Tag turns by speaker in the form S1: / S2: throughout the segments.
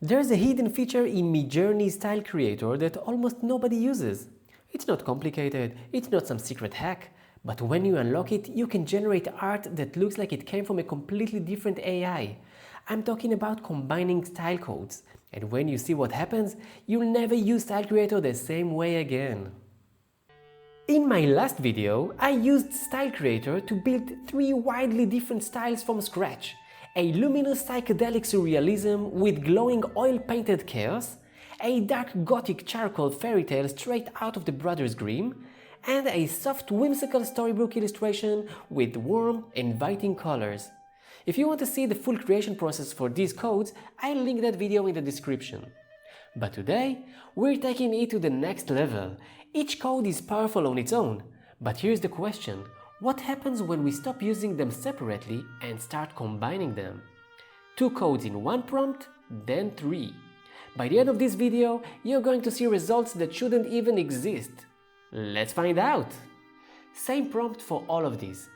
S1: There's a hidden feature in Midjourney Style Creator that almost nobody uses. It's not complicated, it's not some secret hack, but when you unlock it, you can generate art that looks like it came from a completely different AI. I'm talking about combining style codes, and when you see what happens, you'll never use Style Creator the same way again. In my last video, I used Style Creator to build 3 widely different styles from scratch. A luminous psychedelic surrealism with glowing oil-painted chaos, a dark gothic charcoal fairy tale straight out of the Brothers Grimm, and a soft whimsical storybook illustration with warm, inviting colors. If you want to see the full creation process for these codes, I'll link that video in the description. But today, we're taking it to the next level. Each code is powerful on its own, but here's the question. What happens when we stop using them separately and start combining them? 2 codes in one prompt, then 3. By the end of this video, you're going to see results that shouldn't even exist. Let's find out! Same prompt for all of these.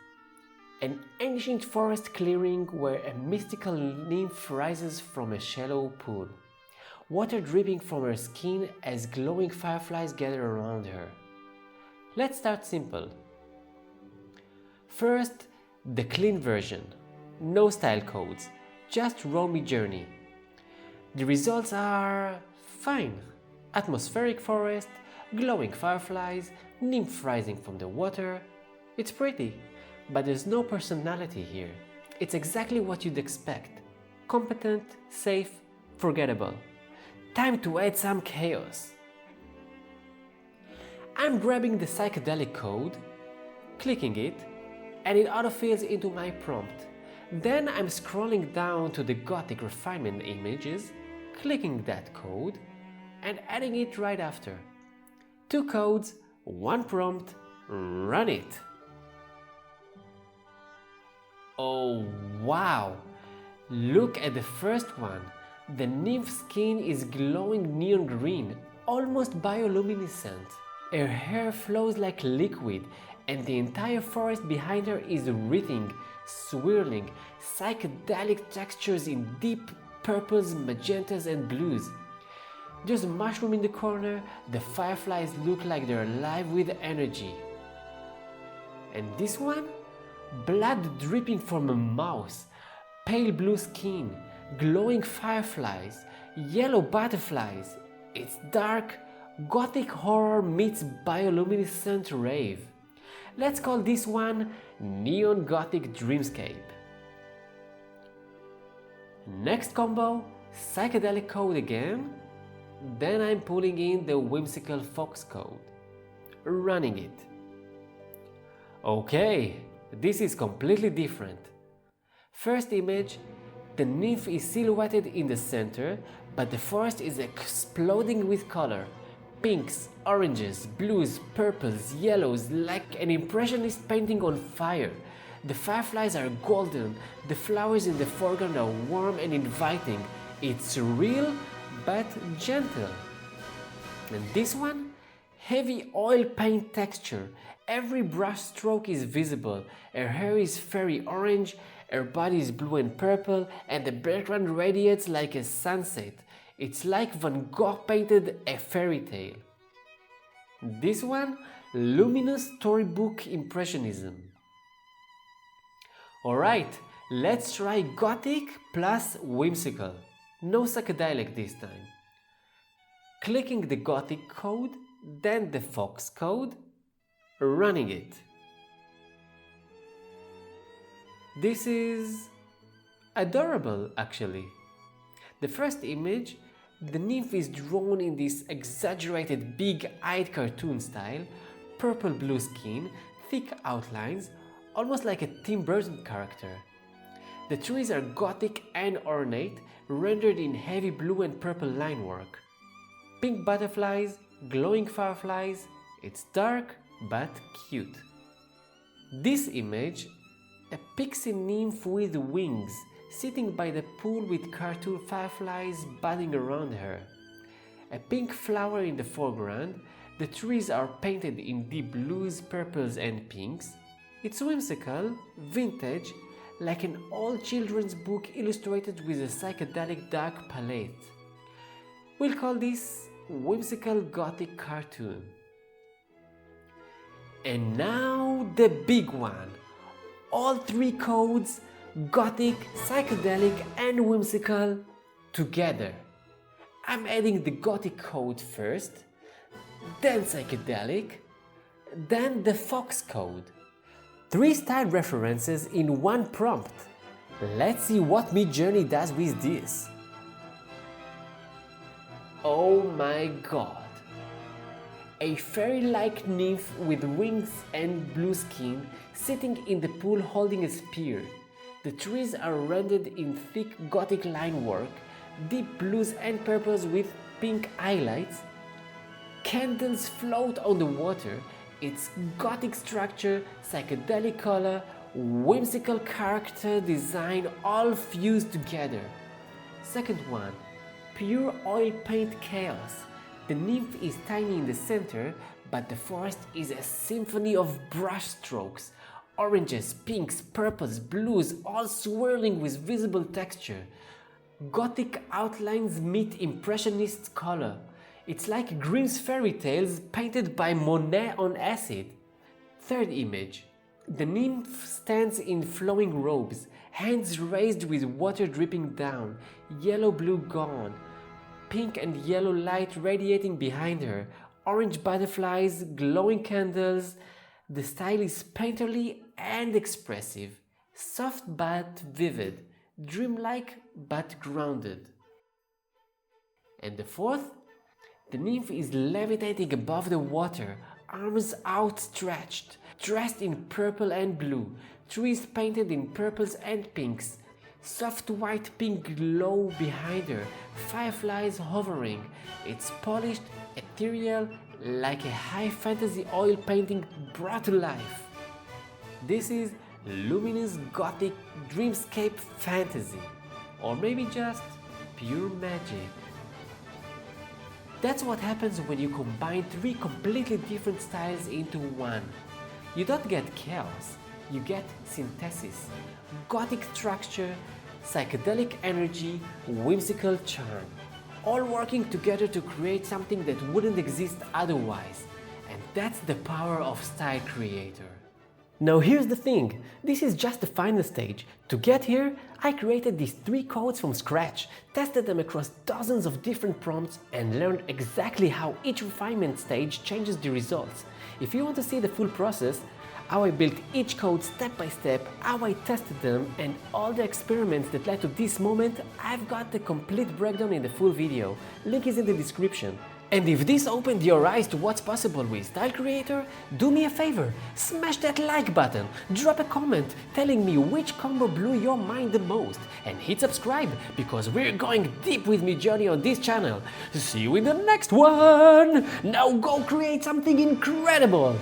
S1: An ancient forest clearing where a mystical nymph rises from a shallow pool. Water dripping from her skin as glowing fireflies gather around her. Let's start simple. First, the clean version. No style codes, just raw Midjourney. The results are fine. Atmospheric forest, glowing fireflies, nymph rising from the water. It's pretty, but there's no personality here. It's exactly what you'd expect. Competent, safe, forgettable. Time to add some chaos. I'm grabbing the psychedelic code, clicking it, and it autofills into my prompt. Then I'm scrolling down to the Gothic refinement images, clicking that code, and adding it right after. 2 codes, 1 prompt, run it! Oh wow! Look at the first one. The nymph skin is glowing neon green, almost bioluminescent. Her hair flows like liquid, and the entire forest behind her is writhing, swirling, psychedelic textures in deep purples, magentas and blues. There's a mushroom in the corner, the fireflies look like they're alive with energy. And this one? Blood dripping from a mouse, pale blue skin, glowing fireflies, yellow butterflies. It's dark, gothic horror meets bioluminescent rave. Let's call this one Neon Gothic Dreamscape. Next combo, psychedelic code again. Then I'm pulling in the whimsical fox code. Running it. Okay, this is completely different. First image, the nymph is silhouetted in the center, but the forest is exploding with color. Pinks, oranges, blues, purples, yellows, like an impressionist painting on fire. The fireflies are golden, the flowers in the foreground are warm and inviting. It's real, but gentle. And this one? Heavy oil paint texture. Every brush stroke is visible. Her hair is fairy orange, her body is blue and purple, and the background radiates like a sunset. It's like Van Gogh painted a fairy tale. This one? Luminous storybook impressionism. Alright, let's try Gothic plus Whimsical. No psychedelic this time. Clicking the Gothic code, then the Fox code, running it. This is adorable actually. The first image, the nymph is drawn in this exaggerated big-eyed cartoon style, purple-blue skin, thick outlines, almost like a Tim Burton character. The trees are gothic and ornate, rendered in heavy blue and purple line work. Pink butterflies, glowing fireflies, it's dark but cute. This image, a pixie nymph with wings, sitting by the pool with cartoon fireflies buzzing around her. A pink flower in the foreground, the trees are painted in deep blues, purples and pinks. It's whimsical, vintage, like an old children's book illustrated with a psychedelic dark palette. We'll call this Whimsical Gothic Cartoon. And now the big one. All three codes, Gothic, Psychedelic and Whimsical, together. I'm adding the Gothic code first, then Psychedelic, then the Fox code. 3 style references in one prompt. Let's see what Midjourney does with this. Oh my god! A fairy-like nymph with wings and blue skin sitting in the pool holding a spear. The trees are rendered in thick Gothic line work, deep blues and purples with pink highlights. Candles float on the water. It's Gothic structure, psychedelic color, whimsical character design all fused together. Second one, pure oil paint chaos. The nymph is tiny in the center, but the forest is a symphony of brush strokes. Oranges, pinks, purples, blues, all swirling with visible texture. Gothic outlines meet impressionist color. It's like Grimm's fairy tales painted by Monet on acid. Third image. The nymph stands in flowing robes, hands raised with water dripping down, yellow-blue gown, pink and yellow light radiating behind her, orange butterflies, glowing candles. The style is painterly and expressive, soft but vivid, dreamlike but grounded. And the fourth? The nymph is levitating above the water, arms outstretched, dressed in purple and blue, trees painted in purples and pinks, soft white pink glow behind her, fireflies hovering. It's polished, ethereal, like a high fantasy oil painting brought to life. This is Luminous Gothic Dreamscape Fantasy, or maybe just pure magic. That's what happens when you combine 3 completely different styles into one. You don't get chaos, you get synthesis, Gothic structure, psychedelic energy, whimsical charm, all working together to create something that wouldn't exist otherwise. And that's the power of Style Creator. Now here's the thing, this is just the final stage. To get here, I created these 3 codes from scratch, tested them across dozens of different prompts and learned exactly how each refinement stage changes the results. If you want to see the full process, how I built each code step by step, how I tested them and all the experiments that led to this moment, I've got the complete breakdown in the full video. Link is in the description. And if this opened your eyes to what's possible with Style Creator, do me a favor, smash that like button, drop a comment telling me which combo blew your mind the most, and hit subscribe because we're going deep with Midjourney on this channel. See you in the next one! Now go create something incredible!